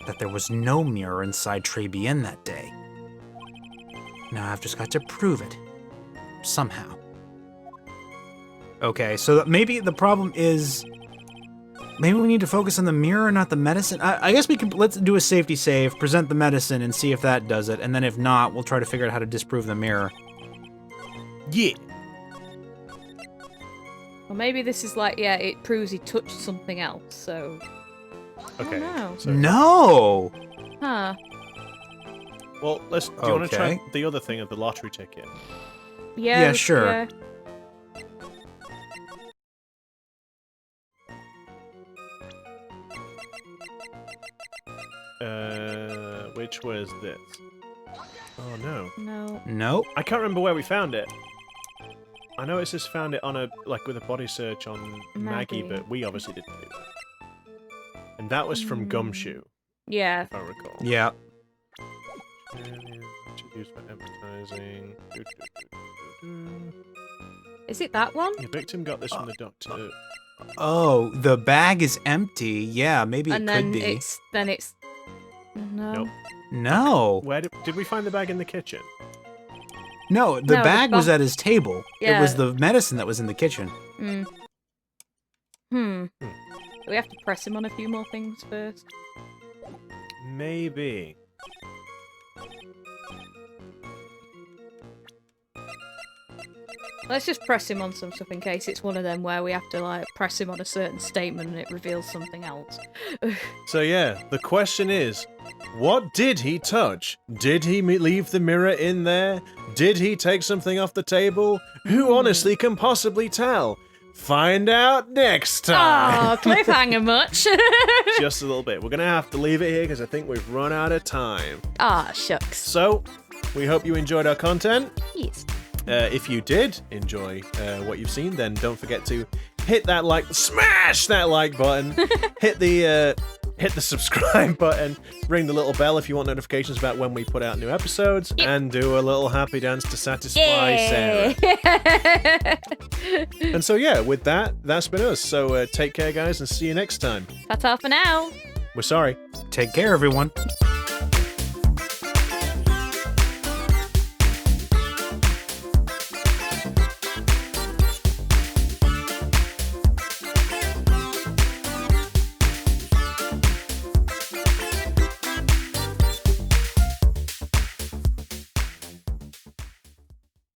that there was no mirror inside Tribulations that day. Now I've just got to prove it. Somehow. Okay, so maybe the problem is... Maybe we need to focus on the mirror, not the medicine? I guess we can... Let's do a safety save, present the medicine, and see if that does it. And then if not, we'll try to figure out how to disprove the mirror. Yeah. Or maybe this is like, yeah, it proves he touched something else, so... Okay. I don't know. So, No! Huh. well, do you want to try Okay. the other thing of the lottery ticket? Yeah, sure. Yeah. Which was this? Oh, no. No. Nope. I can't remember where we found it. I know it's just found it on with a body search on Maggie, Maggie. but we obviously didn't do that. And that was from Gumshoe, Yeah. if I recall. Yeah. Used for advertising. Is it that one? The victim got this from the doctor. Oh, the bag is empty. Yeah, maybe And it then could be. it's... No. Nope. No. Where did we find the bag in the kitchen? No, the bag was at his table. Yeah. It was the medicine that was in the kitchen. Do we have to press him on a few more things first? Maybe. Let's just press him on some stuff in case it's one of them where we have to like press him on a certain statement and it reveals something else. So yeah, the question is, what did he touch? Did he leave the mirror in there? Did he take something off the table? Who honestly can possibly tell? Find out next time. Oh, cliffhanger much? Just a little bit. We're gonna have to leave it here because I think we've run out of time. Ah, shucks. So, we hope you enjoyed our content. Yes. If you did enjoy what you've seen, then don't forget to hit that like, smash that like button, hit the subscribe button, ring the little bell if you want notifications about when we put out new episodes, and do a little happy dance to satisfy Sarah. And so yeah, with that, that's been us. So take care, guys, and see you next time. Ta-ta for now. We're sorry. Take care, everyone.